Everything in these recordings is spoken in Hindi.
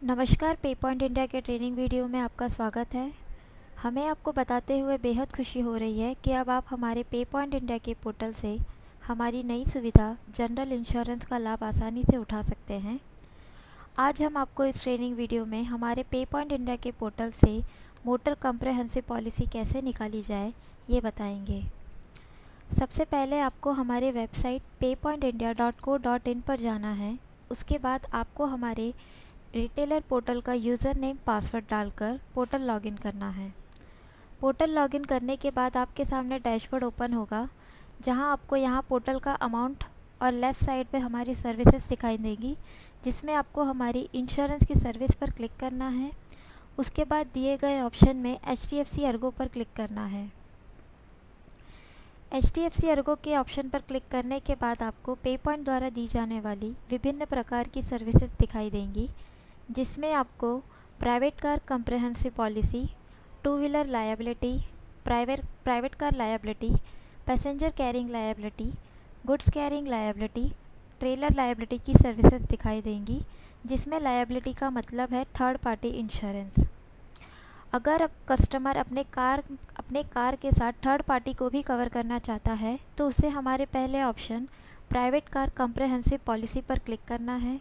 नमस्कार, पे पॉइंट इंडिया के ट्रेनिंग वीडियो में आपका स्वागत है। हमें आपको बताते हुए बेहद खुशी हो रही है कि अब आप हमारे पे पॉइंट इंडिया के पोर्टल से हमारी नई सुविधा जनरल इंश्योरेंस का लाभ आसानी से उठा सकते हैं। आज हम आपको इस ट्रेनिंग वीडियो में हमारे पे पॉइंट इंडिया के पोर्टल से मोटर कॉम्प्रिहेंसिव पॉलिसी कैसे निकाली जाए ये बताएंगे। सबसे पहले आपको हमारे वेबसाइट paypointindia.co.in पर जाना है। उसके बाद आपको हमारे रिटेलर पोर्टल का यूज़र नेम पासवर्ड डालकर पोर्टल लॉगिन करना है। पोर्टल लॉगिन करने के बाद आपके सामने डैशबोर्ड ओपन होगा, जहां आपको यहां पोर्टल का अमाउंट और लेफ़्ट साइड पे हमारी सर्विसेज दिखाई देंगी, जिसमें आपको हमारी इंश्योरेंस की सर्विस पर क्लिक करना है। उसके बाद दिए गए ऑप्शन में HDFC अर्गो पर क्लिक करना है। HDFC अर्गो के ऑप्शन पर क्लिक करने के बाद आपको पे पॉइंट द्वारा दी जाने वाली विभिन्न प्रकार की सर्विसेज दिखाई देंगी, जिसमें आपको private car comprehensive policy, two wheeler liability, private car liability, passenger carrying liability, goods carrying liability, trailer liability की सर्विसेज दिखाई देंगी, जिसमें लायबिलिटी का मतलब है थर्ड पार्टी इंश्योरेंस। अगर अब कस्टमर अपने कार के साथ थर्ड पार्टी को भी कवर करना चाहता है तो उसे हमारे पहले option private car comprehensive policy पर क्लिक करना है।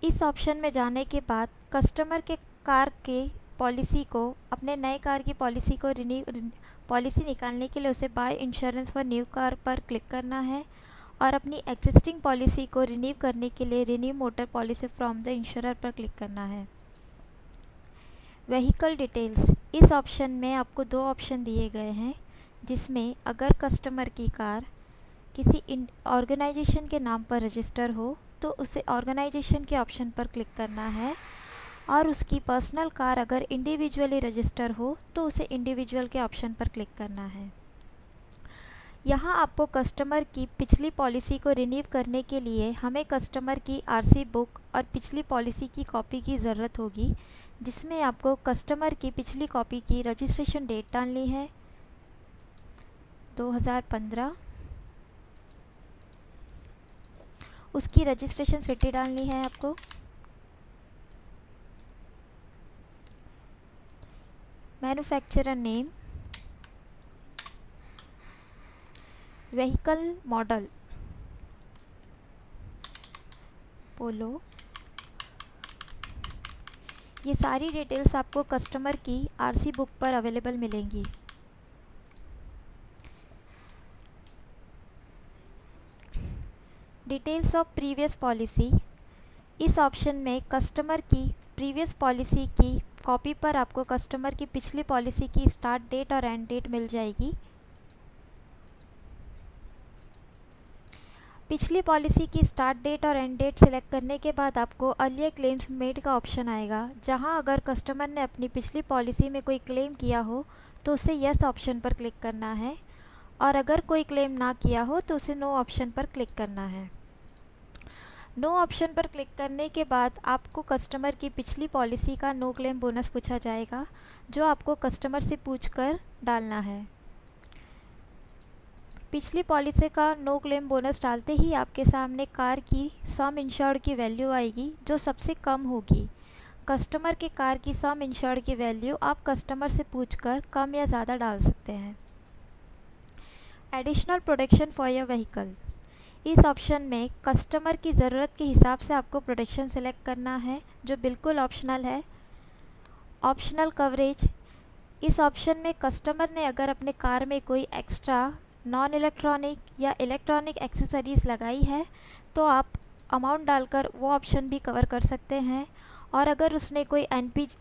इस ऑप्शन में जाने के बाद कस्टमर के कार के पॉलिसी को अपने नए कार की पॉलिसी निकालने के लिए उसे buy insurance for new car पर क्लिक करना है और अपनी एग्जिस्टिंग पॉलिसी को रिन्यू करने के लिए renew motor policy from the insurer पर क्लिक करना है। व्हीकल डिटेल्स, इस ऑप्शन में आपको दो ऑप्शन दिए गए हैं, जिसमें अगर कस्टमर की कार किसी ऑर्गेनाइजेशन के नाम पर रजिस्टर हो तो उसे ऑर्गेनाइजेशन के ऑप्शन पर क्लिक करना है, और उसकी पर्सनल कार अगर इंडिविजुअली रजिस्टर हो तो उसे इंडिविजुअल के ऑप्शन पर क्लिक करना है। यहाँ आपको कस्टमर की पिछली पॉलिसी को रिन्यू करने के लिए हमें कस्टमर की आरसी बुक और पिछली पॉलिसी की कॉपी की ज़रूरत होगी, जिसमें आपको कस्टमर की पिछली कॉपी की रजिस्ट्रेशन डेट डालनी है 2015, उसकी रजिस्ट्रेशन सिटी डालनी है आपको, मैन्युफैक्चरर नेम, व्हीकल मॉडल पोलो, ये सारी डिटेल्स आपको कस्टमर की आरसी बुक पर अवेलेबल मिलेंगी। डिटेल्स ऑफ प्रीवियस पॉलिसी, इस ऑप्शन में कस्टमर की प्रीवियस पॉलिसी की कॉपी पर आपको कस्टमर की पिछली पॉलिसी की स्टार्ट डेट और एंड डेट मिल जाएगी। पिछली पॉलिसी की स्टार्ट डेट और एंड डेट सिलेक्ट करने के बाद आपको अर्लियर क्लेम्स मेड का ऑप्शन आएगा, जहां अगर कस्टमर ने अपनी पिछली पॉलिसी में कोई क्लेम किया हो तो उसे यस ऑप्शन पर क्लिक करना है, और अगर कोई क्लेम ना किया हो तो उसे नो ऑप्शन पर क्लिक करना है। नो ऑप्शन पर क्लिक करने के बाद आपको कस्टमर की पिछली पॉलिसी का नो क्लेम बोनस पूछा जाएगा, जो आपको कस्टमर से पूछकर डालना है। पिछली पॉलिसी का नो क्लेम बोनस डालते ही आपके सामने कार की सम इंश्योर्ड की वैल्यू आएगी, जो सबसे कम होगी। कस्टमर के कार की सम इंश्योर्ड की वैल्यू आप कस्टमर से पूछकर कम या ज़्यादा डाल सकते हैं। Additional protection for your vehicle, इस ऑप्शन में कस्टमर की ज़रूरत के हिसाब से आपको प्रोटेक्शन सेलेक्ट करना है, जो बिल्कुल ऑप्शनल है। ऑप्शनल कवरेज, इस ऑप्शन में कस्टमर ने अगर अपने कार में कोई एक्स्ट्रा नॉन इलेक्ट्रॉनिक या इलेक्ट्रॉनिक एक्सेसरीज़ लगाई है तो आप अमाउंट डालकर वो ऑप्शन भी कवर कर सकते हैं, और अगर उसने कोई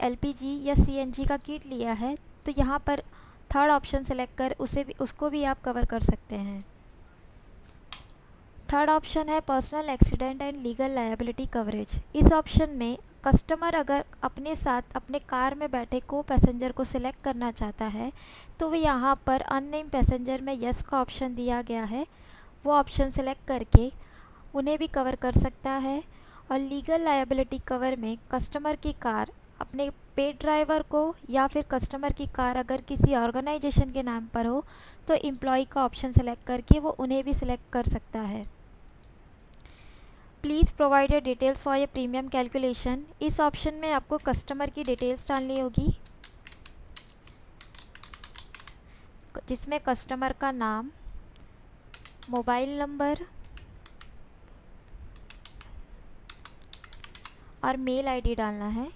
LPG या CNG का किट लिया है तो यहाँ पर थर्ड ऑप्शन सेलेक्ट कर उसको भी आप कवर कर सकते हैं। थर्ड ऑप्शन है personal accident and legal liability coverage. इस ऑप्शन में कस्टमर अगर अपने साथ अपने कार में बैठे को पैसेंजर को सिलेक्ट करना चाहता है तो वो यहाँ पर अननेम पैसेंजर में यस का ऑप्शन दिया गया है, वो ऑप्शन सेलेक्ट करके उन्हें भी कवर कर सकता है। और लीगल लायबिलिटी कवर में कस्टमर की कार अपने पेड ड्राइवर को या फिर कस्टमर की कार अगर किसी ऑर्गेनाइजेशन के नाम पर हो तो एम्प्लॉय का ऑप्शन सेलेक्ट करके वो उन्हें भी सिलेक्ट कर सकता है। Please provide your details for your premium calculation. इस ऑप्शन में आपको कस्टमर की डिटेल्स डालनी होगी, जिसमें कस्टमर का नाम, मोबाइल नंबर और मेल आईडी डालना है।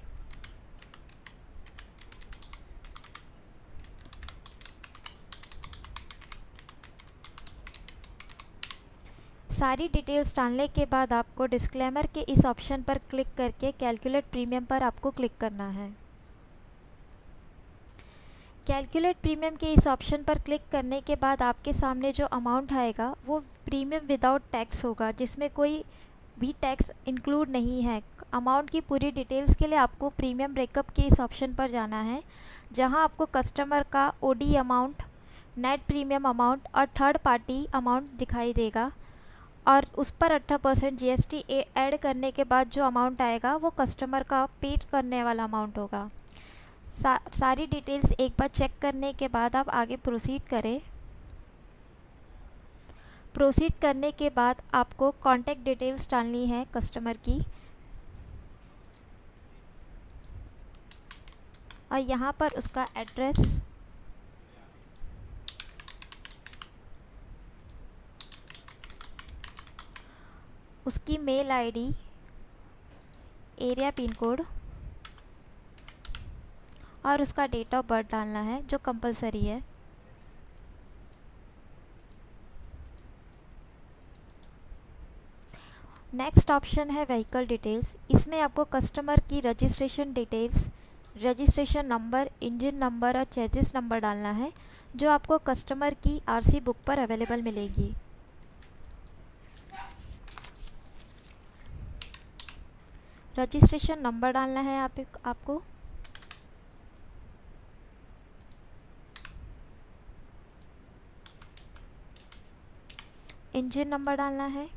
सारी डिटेल्स डालने के बाद आपको डिस्क्लेमर के इस ऑप्शन पर क्लिक करके कैलकुलेट प्रीमियम पर आपको क्लिक करना है। कैलकुलेट प्रीमियम के इस ऑप्शन पर क्लिक करने के बाद आपके सामने जो अमाउंट आएगा वो प्रीमियम विदाउट टैक्स होगा, जिसमें कोई भी टैक्स इंक्लूड नहीं है। अमाउंट की पूरी डिटेल्स के लिए आपको प्रीमियम ब्रेकअप के इस ऑप्शन पर जाना है, जहां आपको कस्टमर का OD amount, net premium amount और थर्ड पार्टी अमाउंट दिखाई देगा, और उस पर 18% GST ऐड करने के बाद जो अमाउंट आएगा वो कस्टमर का पेड करने वाला अमाउंट होगा। सारी डिटेल्स एक बार चेक करने के बाद आप आगे प्रोसीड करें। प्रोसीड करने के बाद आपको कॉन्टैक्ट डिटेल्स डालनी है कस्टमर की, और यहाँ पर उसका एड्रेस, उसकी mail ID, area pin code और उसका डेट ऑफ बर्थ डालना है, जो कंपलसरी है। नेक्स्ट ऑप्शन है व्हीकल डिटेल्स। इसमें आपको कस्टमर की registration details, registration number, engine number और चेसिस नंबर डालना है, जो आपको कस्टमर की आरसी बुक पर अवेलेबल मिलेगी। रजिस्ट्रेशन नंबर डालना है आपको, इंजन नंबर डालना है,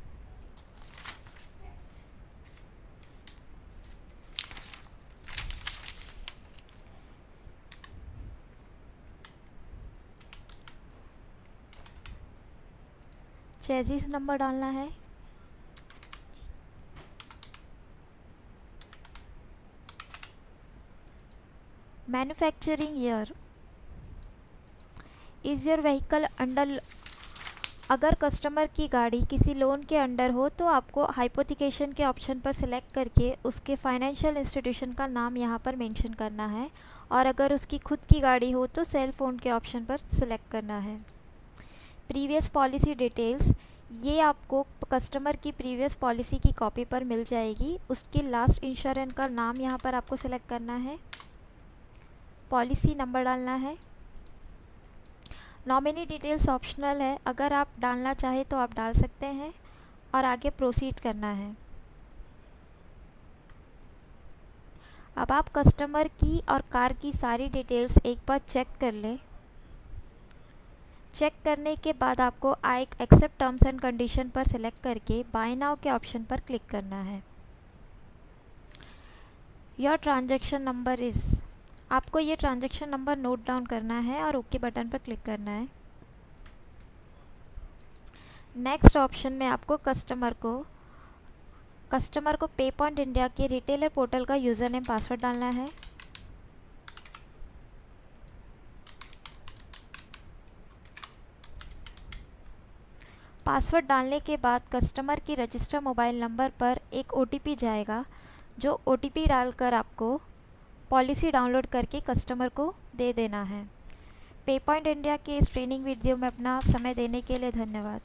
चेसिस नंबर डालना है, manufacturing year, is your vehicle under. अगर कस्टमर की गाड़ी किसी लोन के अंडर हो तो आपको हाइपोथिकेशन के ऑप्शन पर सिलेक्ट करके उसके फाइनेंशियल इंस्टीट्यूशन का नाम यहाँ पर मेंशन करना है, और अगर उसकी खुद की गाड़ी हो तो सेल फ़ोन के ऑप्शन पर सिलेक्ट करना है। प्रीवियस पॉलिसी डिटेल्स, ये आपको कस्टमर की प्रीवियस पॉलिसी की कॉपी पर मिल जाएगी। उसकी लास्ट इंश्योरेंस का नाम यहाँ पर आपको सिलेक्ट करना है, पॉलिसी नंबर डालना है। नॉमिनी डिटेल्स ऑप्शनल है, अगर आप डालना चाहें तो आप डाल सकते हैं, और आगे प्रोसीड करना है। अब आप कस्टमर की और कार की सारी डिटेल्स एक बार चेक कर लें। चेक करने के बाद आपको I accept terms and condition पर सिलेक्ट करके बाय नाउ के ऑप्शन पर क्लिक करना है। योर ट्रांजैक्शन नंबर इज़, आपको ये ट्रांजैक्शन नंबर नोट डाउन करना है और ओके बटन पर क्लिक करना है। नेक्स्ट ऑप्शन में आपको कस्टमर को पे पॉइंट इंडिया के रिटेलर पोर्टल का यूज़र नेम पासवर्ड डालना है। पासवर्ड डालने के बाद कस्टमर की रजिस्टर मोबाइल नंबर पर एक OTP जाएगा, जो OTP डालकर आपको पॉलिसी डाउनलोड करके कस्टमर को दे देना है। पे पॉइंट इंडिया के इस ट्रेनिंग वीडियो में अपना समय देने के लिए धन्यवाद।